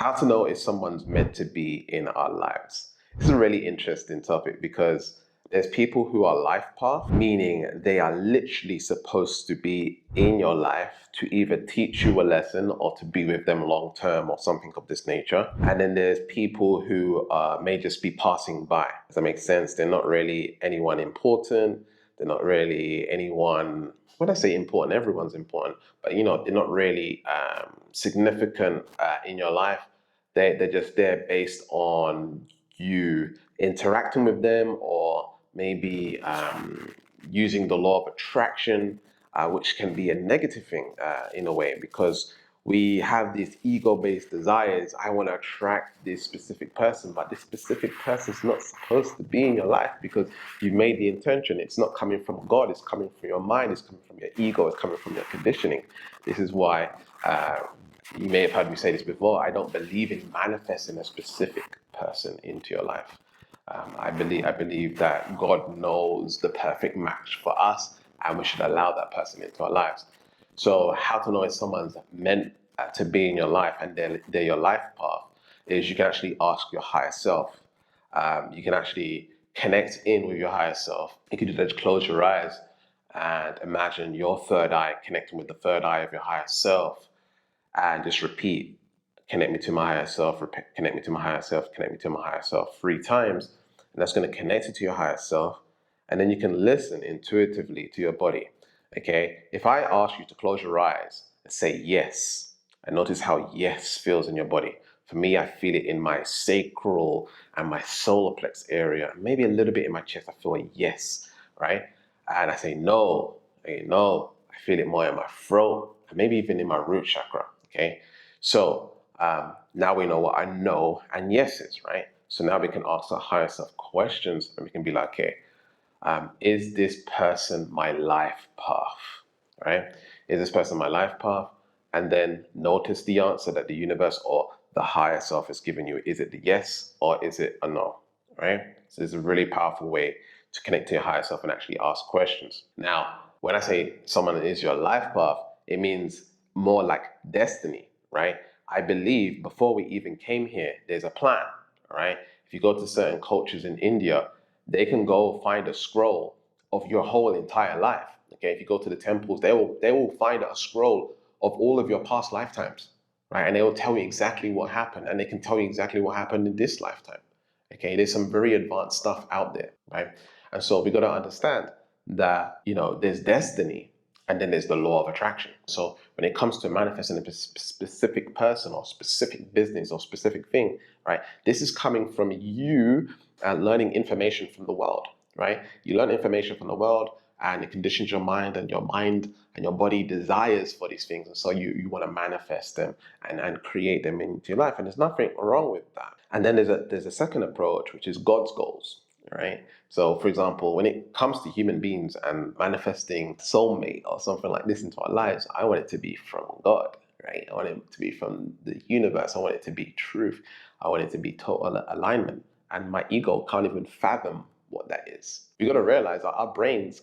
How to know if someone's meant to be in our lives. This is a really interesting topic because there's people who are life path, meaning they are literally supposed to be in your life to either teach you a lesson or to be with them long term or something of this nature. And then there's people who may just be passing by. Does that make sense? They're not really anyone important. They're not really anyone, when I say important, everyone's important, but they're not really significant in your life. They're just there based on you interacting with them, or maybe using the law of attraction, which can be a negative thing in a way, because we have these ego-based desires. I want to attract this specific person, but this specific person is not supposed to be in your life because you've made the intention. It's not coming from God. It's coming from your mind. It's coming from your ego. It's coming from your conditioning. This is why you may have heard me say this before. I don't believe in manifesting a specific person into your life. I believe that God knows the perfect match for us, and we should allow that person into our lives. So how to know if someone's meant to be in your life and they're your life path is you can actually ask your higher self. You can actually connect in with your higher self. You can just close your eyes and imagine your third eye connecting with the third eye of your higher self, and just repeat, connect me to my higher self, connect me to my higher self, connect me to my higher self 3 times. And that's going to connect you to your higher self. And then you can listen intuitively to your body. Okay, if I ask you to close your eyes and say yes, and notice how yes feels in your body. For me, I feel it in my sacral and my solar plex area, maybe a little bit in my chest. I feel a yes, right? And I say no, no. I feel it more in my throat, and maybe even in my root chakra. Okay, so now we know what I know and yes is, right? So now we can ask our higher self questions, and we can be like, okay, is this person my life path, right? Is this person my life path? And then notice the answer that the universe or the higher self has given you. Is it the yes or is it a no, right? So it's a really powerful way to connect to your higher self and actually ask questions. Now, when I say someone is your life path, it means more like destiny, right? I believe before we even came here, there's a plan, right? If you go to certain cultures in India, they can go find a scroll of your whole entire life. Okay, if you go to the temples, they will find a scroll of all of your past lifetimes, right? And they will tell you exactly what happened, and they can tell you exactly what happened in this lifetime. Okay, there's some very advanced stuff out there, right? And so we got to understand that there's destiny, and then there's the law of attraction. So when it comes to manifesting a specific person or specific business or specific thing, right, this is coming from you learning information from the world, right? You learn information from the world, and it conditions your mind and your body desires for these things. And so you want to manifest them and create them into your life. And there's nothing wrong with that. And then there's a second approach, which is God's goals. Right? So, for example, when it comes to human beings and manifesting soulmate or something like this into our lives, I want it to be from God, right? I want it to be from the universe. I want it to be truth. I want it to be total alignment. And my ego can't even fathom what that is. We got to realize that our brains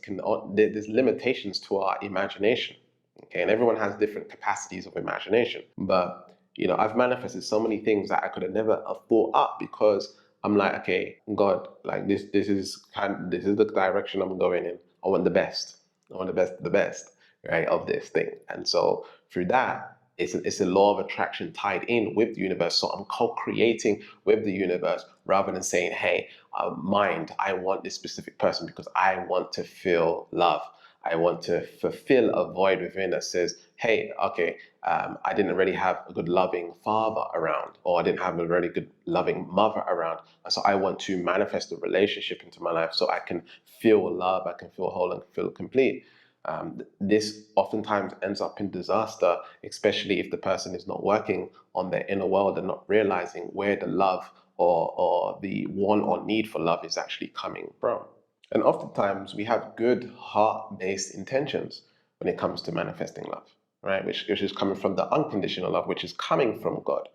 there's limitations to our imagination. Okay, and everyone has different capacities of imagination. But I've manifested so many things that I could have never thought up because I'm like, okay, God, like this is the direction I'm going in. I want the best. I want the best, right, of this thing. And so through that, it's a law of attraction tied in with the universe. So I'm co-creating with the universe rather than saying, hey, mind, I want this specific person because I want to feel love. I want to fulfill a void within that says, hey, okay, I didn't really have a good loving father around, or I didn't have a really good loving mother around. And so I want to manifest a relationship into my life so I can feel love, I can feel whole and feel complete. This oftentimes ends up in disaster, especially if the person is not working on their inner world and not realizing where the love or the want or need for love is actually coming from. And oftentimes we have good heart-based intentions when it comes to manifesting love, right? Which is coming from the unconditional love, which is coming from God,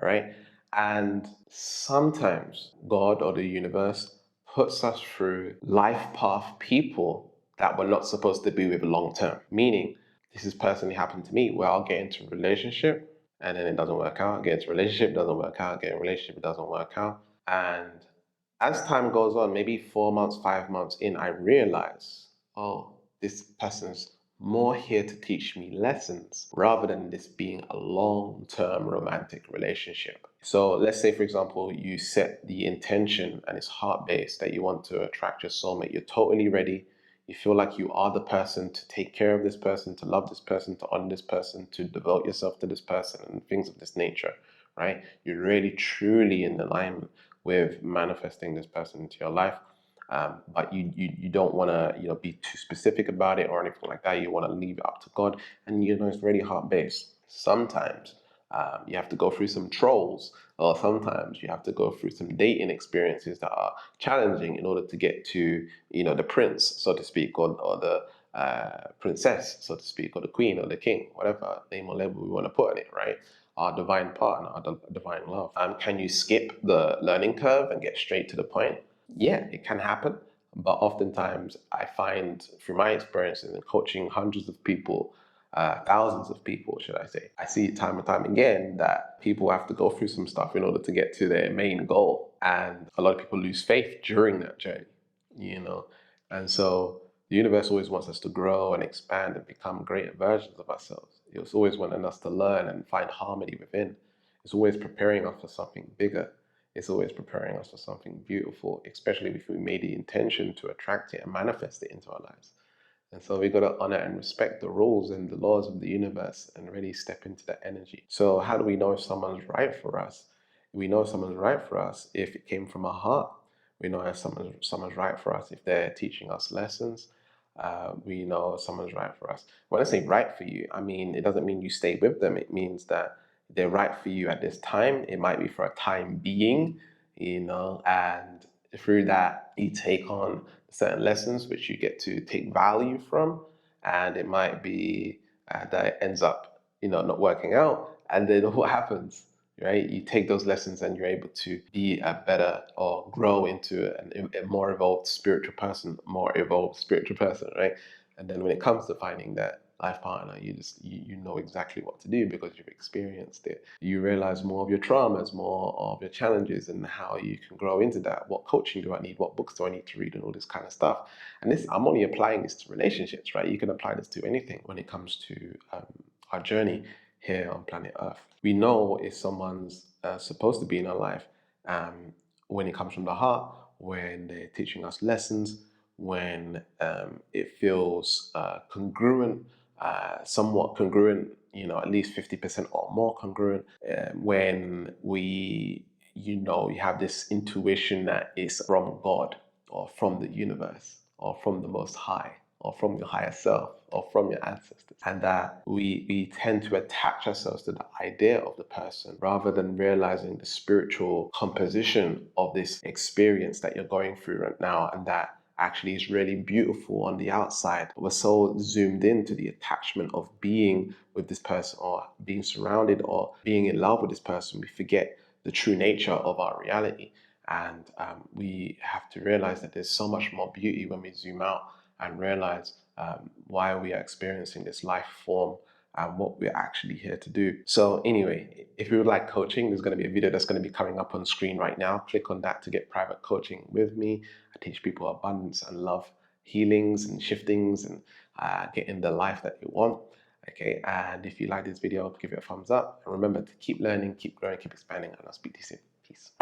right? And sometimes God or the universe puts us through life path people that we're not supposed to be with long term. Meaning, this has personally happened to me where I'll get into a relationship and then it doesn't work out. Get into a relationship, doesn't work out. Get in a relationship, it doesn't work out. And as time goes on, maybe 4 months, 5 months in, I realize, oh, this person's more here to teach me lessons rather than this being a long-term romantic relationship. So let's say, for example, you set the intention and it's heart-based that you want to attract your soulmate. You're totally ready. You feel like you are the person to take care of this person, to love this person, to honor this person, to devote yourself to this person, and things of this nature, right? You're really truly in alignment with manifesting this person into your life. But you don't want to be too specific about it or anything like that. You want to leave it up to God, and it's really heart based. Sometimes you have to go through some trolls, or sometimes you have to go through some dating experiences that are challenging in order to get to the prince, so to speak, or the princess, so to speak, or the queen or the king, whatever name or label we want to put on it, right? Our divine partner, our divine love. Can you skip the learning curve and get straight to the point? Yeah, it can happen. But oftentimes, I find through my experiences in coaching hundreds of people, thousands of people, should I say, I see time and time again that people have to go through some stuff in order to get to their main goal. And a lot of people lose faith during that journey, you know. And so the universe always wants us to grow and expand and become greater versions of ourselves. It's always wanting us to learn and find harmony within. It's always preparing us for something bigger. It's always preparing us for something beautiful, especially if we made the intention to attract it and manifest it into our lives. And so we got to honor and respect the rules and the laws of the universe and really step into that energy. So how do we know if someone's right for us? We know someone's right for us if it came from our heart. We know if someone's right for us if they're teaching us lessons. We know someone's right for us. When I say right for you, I mean, it doesn't mean you stay with them. It means that they're right for you at this time. It might be for a time being, and through that, you take on certain lessons which you get to take value from. And it might be that it ends up, not working out. And then what happens? Right? You take those lessons and you're able to be a better or grow into a more evolved spiritual person, right? And then when it comes to finding that life partner, you know exactly what to do because you've experienced it. You realize more of your traumas, more of your challenges, and how you can grow into that. What coaching do I need? What books do I need to read? And all this kind of stuff. And I'm only applying this to relationships, right? You can apply this to anything when it comes to our journey here on planet Earth. We know if someone's supposed to be in our life when it comes from the heart, when they're teaching us lessons, when it feels congruent, somewhat congruent, at least 50% or more congruent, when you have this intuition that is from God or from the universe or from the Most High or from your higher self or from your ancestors. And that we tend to attach ourselves to the idea of the person rather than realizing the spiritual composition of this experience that you're going through right now, and that actually is really beautiful on the outside. But we're so zoomed into the attachment of being with this person or being surrounded or being in love with this person, we forget the true nature of our reality. And we have to realize that there's so much more beauty when we zoom out and realize why we are experiencing this life form and what we're actually here to do. So anyway, if you would like coaching, there's going to be a video that's going to be coming up on screen right now. Click on that to get private coaching with me. I teach people abundance and love, healings and shiftings, and getting the life that you want. Okay, and if you like this video, give it a thumbs up. And remember to keep learning, keep growing, keep expanding, and I'll speak to you soon. Peace.